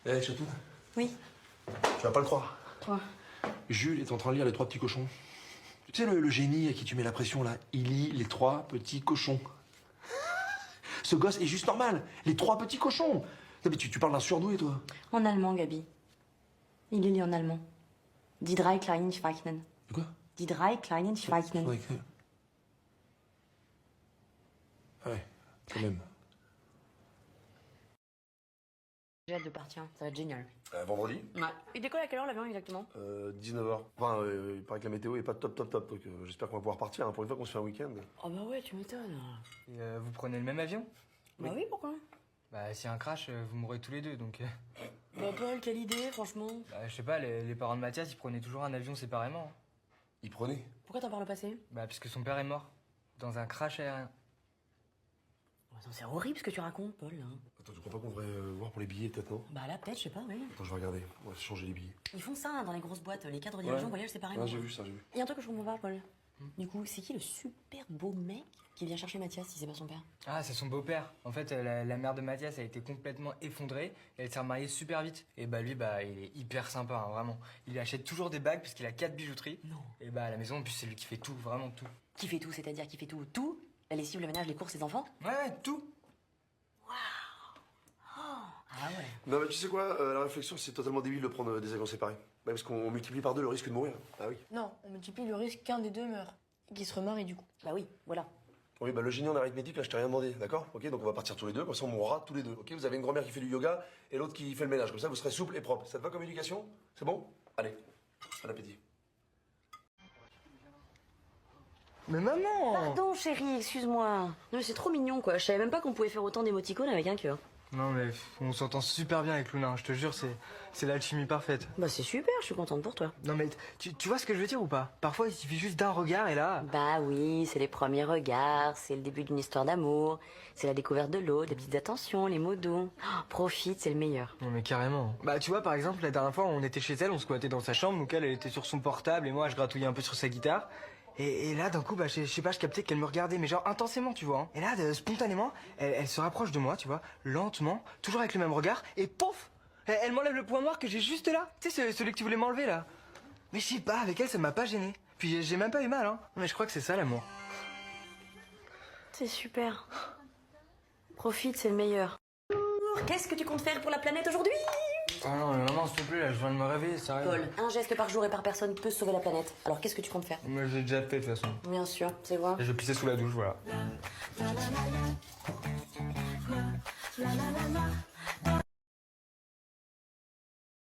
Eh, Chatou, Oui. tu vas pas le croire. Quoi? Jules est en train de lire Les Trois Petits Cochons. Tu sais, le génie à qui tu mets la pression, là, il lit Les Trois Petits Cochons. Ce gosse est juste normal. Les Trois Petits Cochons. Non, mais tu parles d'un surdoué, toi. En allemand, Gabi. Il est lu en allemand. Die drei kleinen Schweinen. De quoi? Die drei kleinen Schweinen. Faudrait écrire. Ouais, quand même. J'ai hâte de partir, ça va être génial. Vendredi Ouais. Il décolle à quelle heure l'avion exactement? 19h. Enfin, il paraît que la météo est pas top. Donc j'espère qu'on va pouvoir partir, hein, pour une fois qu'on se fait un week-end. Oh bah ouais, tu m'étonnes. Et vous prenez le même avion? Bah oui, pourquoi? Bah s'il y a un crash, vous mourrez tous les deux, donc... Bah Paul, quelle idée, franchement. Bah je sais pas, les parents de Mathias, ils prenaient toujours un avion séparément. Il prenait. Pourquoi t'en parles au passé? Bah parce que son père est mort, dans un crash aérien. Attends, c'est horrible ce que tu racontes, Paul. Hein. Attends, tu crois pas qu'on devrait voir pour les billets, peut-être, non? Bah là, peut-être, je sais pas, oui. Attends, je vais regarder. On va changer les billets. Ils font ça hein, dans les grosses boîtes, les cadres dirigeants voyagent séparément. Ouais, j'ai vu ça, j'ai vu. Il y a un truc que je comprends pas, Paul. Du coup, c'est qui le super beau mec qui vient chercher Mathias si c'est pas son père? Ah, c'est son beau-père. En fait, la mère de Mathias a été complètement effondrée, et elle s'est remariée super vite. Et bah lui, bah il est hyper sympa, hein, vraiment. Il lui achète toujours des bagues, parce qu'il a 4 bijouteries. Non. Et bah à la maison, en plus, c'est lui qui fait tout, vraiment tout. Qui fait tout, c'est-à-dire qui fait tout? Tout? La lessive, le ménage, les courses, les enfants? Ouais, tout. Ah ouais. Non, mais tu sais quoi, la réflexion, c'est totalement débile de prendre des avions séparés. Bah, parce qu'on multiplie par 2 le risque de mourir. Ah oui. Non, on multiplie le risque qu'un des deux meure. Et qu'il se remarie du coup. Bah oui, voilà. Oui, bah le génie en arithmétique, là, je t'ai rien demandé, d'accord? Ok, donc on va partir tous les deux, comme ça on mourra tous les deux. Ok, vous avez une grand-mère qui fait du yoga et l'autre qui fait le ménage. Comme ça, vous serez souple et propre. Ça te va comme éducation? C'est bon? Allez, bon appétit. Mais maman! Pardon, chérie, excuse-moi. Non, mais c'est trop mignon, quoi. Je savais même pas qu'on pouvait faire autant d'émoticônes avec un cœur. Non mais on s'entend super bien avec Luna, je te jure, c'est l'alchimie parfaite. Bah c'est super, je suis contente pour toi. Non mais tu vois ce que je veux dire ou pas? Parfois il suffit juste d'un regard et là... Bah oui, c'est les premiers regards, c'est le début d'une histoire d'amour, c'est la découverte de l'autre, les petites attentions, les mots doux. Oh, profite, c'est le meilleur. Non mais carrément. Bah tu vois par exemple la dernière fois on était chez elle, on squattait dans sa chambre, donc elle était sur son portable et moi je gratouillais un peu sur sa guitare. Et là d'un coup bah je sais pas, je captais qu'elle me regardait mais genre intensément tu vois. Hein. Et là spontanément elle se rapproche de moi tu vois, lentement, toujours avec le même regard et pouf, elle m'enlève le point noir que j'ai juste là. Tu sais celui que tu voulais m'enlever là. Mais je sais pas, avec elle ça m'a pas gêné. Puis j'ai même pas eu mal hein. Mais je crois que c'est ça l'amour. C'est super. Profite, c'est le meilleur. Qu'est-ce que tu comptes faire pour la planète aujourd'hui? Ah non mais maman s'il te plaît là, je viens de me réveiller, sérieux. Paul, un geste par jour et par personne peut sauver la planète. Alors qu'est-ce que tu comptes faire? Moi j'ai déjà fait de toute façon. Bien sûr, c'est vrai. Et je pissais sous la douche, voilà.